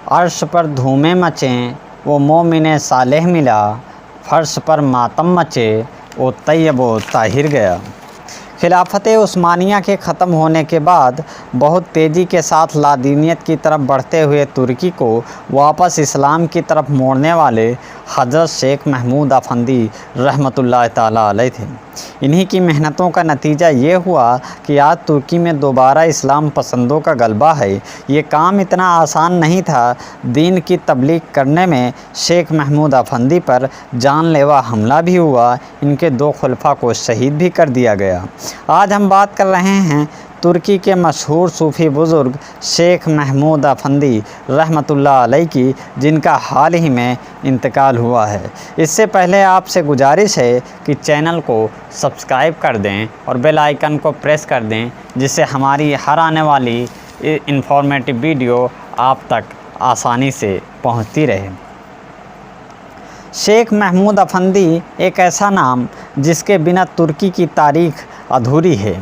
عرش پر دھومیں مچیں وہ مومن صالح ملا، فرش پر ماتم مچے وہ طیب و طاہر گیا۔ خلافت عثمانیہ کے ختم ہونے کے بعد بہت تیزی کے ساتھ لادینیت کی طرف بڑھتے ہوئے ترکی کو واپس اسلام کی طرف موڑنے والے حضرت شیخ محمود افندی رحمۃ اللہ تعالیٰ علیہ تھے۔ انہی کی محنتوں کا نتیجہ یہ ہوا کہ آج ترکی میں دوبارہ اسلام پسندوں کا غلبہ ہے۔ یہ کام اتنا آسان نہیں تھا۔ دین کی تبلیغ کرنے میں شیخ محمود افندی پر جان لیوا حملہ بھی ہوا، ان کے 2 خلفاء کو شہید بھی کر دیا گیا۔ آج ہم بات کر رہے ہیں ترکی کے مشہور صوفی بزرگ شیخ محمود افندی رحمۃ اللہ علیہ کی، جن کا حال ہی میں انتقال ہوا ہے۔ اس سے پہلے آپ سے گزارش ہے کہ چینل کو سبسکرائب کر دیں اور بیل آئیکن کو پریس کر دیں، جس سے ہماری ہر آنے والی انفارمیٹیو ویڈیو آپ تک آسانی سے پہنچتی رہے۔ شیخ محمود افندی ایک ایسا نام جس کے بنا ترکی کی تاریخ ادھوری ہے۔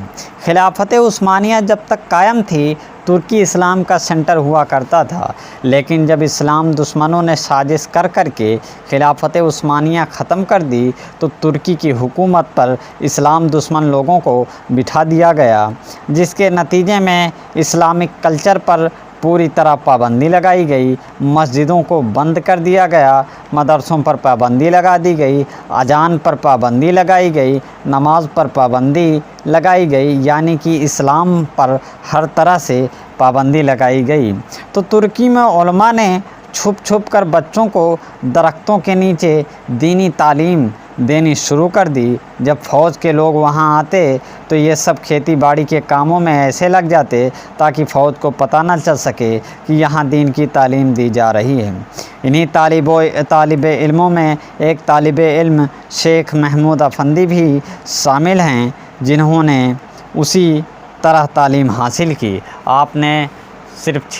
خلافت عثمانیہ جب تک قائم تھی، ترکی اسلام کا سینٹر ہوا کرتا تھا، لیکن جب اسلام دشمنوں نے سازش کر کے خلافت عثمانیہ ختم کر دی تو ترکی کی حکومت پر اسلام دشمن لوگوں کو بٹھا دیا گیا، جس کے نتیجے میں اسلامک کلچر پر پوری طرح پابندی لگائی گئی۔ مسجدوں کو بند کر دیا گیا، مدرسوں پر پابندی لگا دی گئی، اذان پر پابندی لگائی گئی، نماز پر پابندی لگائی گئی، یعنی کہ اسلام پر ہر طرح سے پابندی لگائی گئی۔ تو ترکی میں علماء نے چھپ کر بچوں کو درختوں کے نیچے دینی تعلیم دینی شروع کر دی۔ جب فوج کے لوگ وہاں آتے تو یہ سب کھیتی باڑی کے کاموں میں ایسے لگ جاتے تاکہ فوج کو پتہ نہ چل سکے کہ یہاں دین کی تعلیم دی جا رہی ہے۔ انہی طالب علموں میں ایک طالب علم شیخ محمود افندی بھی شامل ہیں، جنہوں نے اسی طرح تعلیم حاصل کی۔ آپ نے صرف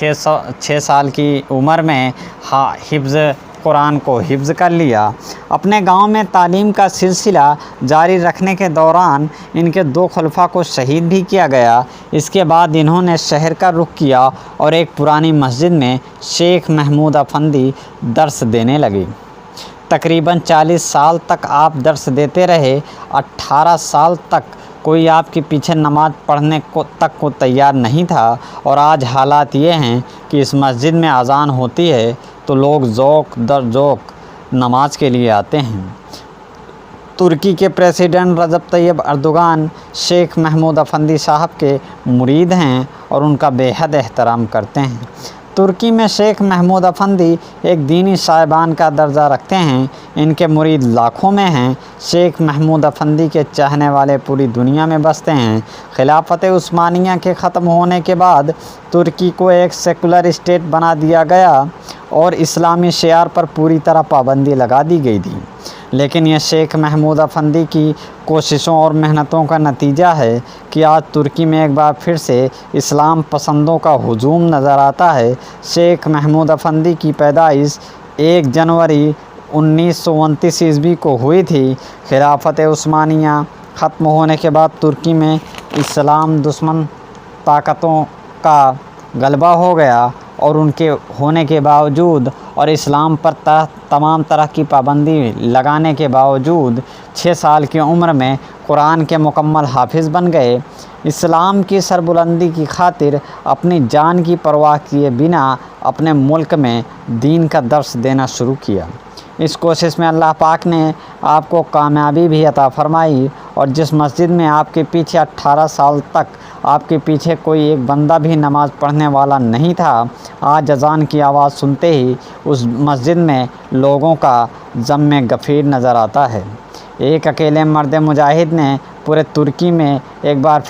6 سال کی عمر میں حفظ قرآن کو حفظ کر لیا۔ اپنے گاؤں میں تعلیم کا سلسلہ جاری رکھنے کے دوران ان کے 2 خلفاء کو شہید بھی کیا گیا۔ اس کے بعد انہوں نے شہر کا رخ کیا اور ایک پرانی مسجد میں شیخ محمود افندی درس دینے لگے۔ تقریباً 40 سال تک آپ درس دیتے رہے۔ 18 سال تک کوئی آپ کے پیچھے نماز پڑھنے تک کو تیار نہیں تھا، اور آج حالات یہ ہیں کہ اس مسجد میں اذان ہوتی ہے تو لوگ ذوق در ذوق نماز کے لیے آتے ہیں۔ ترکی کے پریزیڈنٹ رجب طیب اردوغان شیخ محمود افندی صاحب کے مرید ہیں اور ان کا بے حد احترام کرتے ہیں۔ ترکی میں شیخ محمود افندی ایک دینی صاحبان کا درجہ رکھتے ہیں۔ ان کے مرید لاکھوں میں ہیں۔ شیخ محمود افندی کے چاہنے والے پوری دنیا میں بستے ہیں۔ خلافت عثمانیہ کے ختم ہونے کے بعد ترکی کو ایک سیکولر اسٹیٹ بنا دیا گیا اور اسلامی شعار پر پوری طرح پابندی لگا دی گئی تھی، لیکن یہ شیخ محمود افندی کی کوششوں اور محنتوں کا نتیجہ ہے کہ آج ترکی میں ایک بار پھر سے اسلام پسندوں کا ہجوم نظر آتا ہے۔ شیخ محمود افندی کی پیدائش 1 جنوری 1929 عیسوی کو ہوئی تھی۔ خلافت عثمانیہ ختم ہونے کے بعد ترکی میں اسلام دشمن طاقتوں کا غلبہ ہو گیا، اور ان کے ہونے کے باوجود اور اسلام پر تمام طرح کی پابندی لگانے کے باوجود 6 سال کی عمر میں قرآن کے مکمل حافظ بن گئے۔ اسلام کی سربلندی کی خاطر اپنی جان کی پرواہ کیے بنا اپنے ملک میں دین کا درس دینا شروع کیا۔ اس کوشش میں اللہ پاک نے آپ کو کامیابی بھی عطا فرمائی، اور جس مسجد میں آپ کے پیچھے 18 سال تک آپ کے پیچھے کوئی ایک بندہ بھی نماز پڑھنے والا نہیں تھا، آج اذان کی آواز سنتے ہی اس مسجد میں لوگوں کا ضم غفیر نظر آتا ہے۔ ایک اکیلے مرد مجاہد نے پورے ترکی میں ایک بار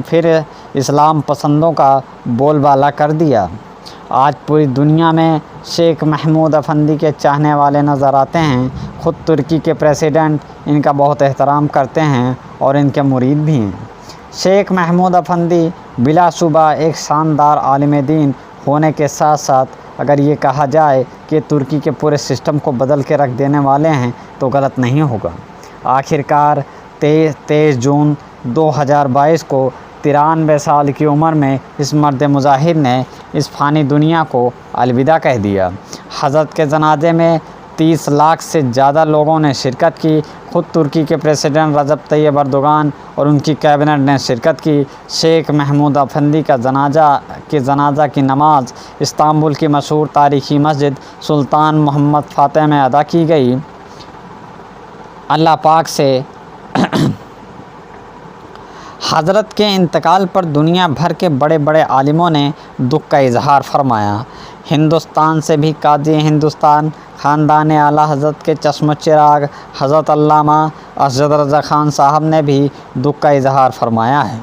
پھر اسلام پسندوں کا بول بالا کر دیا۔ آج پوری دنیا میں شیخ محمود افندی کے چاہنے والے نظر آتے ہیں۔ خود ترکی کے پریزیڈنٹ ان کا بہت احترام کرتے ہیں اور ان کے مرید بھی ہیں۔ شیخ محمود افندی بلا شبہ ایک شاندار عالم دین ہونے کے ساتھ ساتھ اگر یہ کہا جائے کہ ترکی کے پورے سسٹم کو بدل کے رکھ دینے والے ہیں تو غلط نہیں ہوگا۔ آخرکار 23 جون 2022 کو 93 سال کی عمر میں اس مرد مجاہد نے اس فانی دنیا کو الوداع کہہ دیا۔ حضرت کے جنازے میں 30 لاکھ سے زیادہ لوگوں نے شرکت کی۔ خود ترکی کے پریزیڈنٹ رجب طیب اردوغان اور ان کی کیبنٹ نے شرکت کی۔ شیخ محمود افندی کا جنازہ کی نماز استنبول کی مشہور تاریخی مسجد سلطان محمد فاتح میں ادا کی گئی۔ اللہ پاک سے حضرت کے انتقال پر دنیا بھر کے بڑے بڑے عالموں نے دکھ کا اظہار فرمایا۔ ہندوستان سے بھی قاضی ہندوستان خاندان اعلیٰ حضرت کے چشم و چراغ حضرت علامہ اسجد رضا خان صاحب نے بھی دکھ کا اظہار فرمایا ہے۔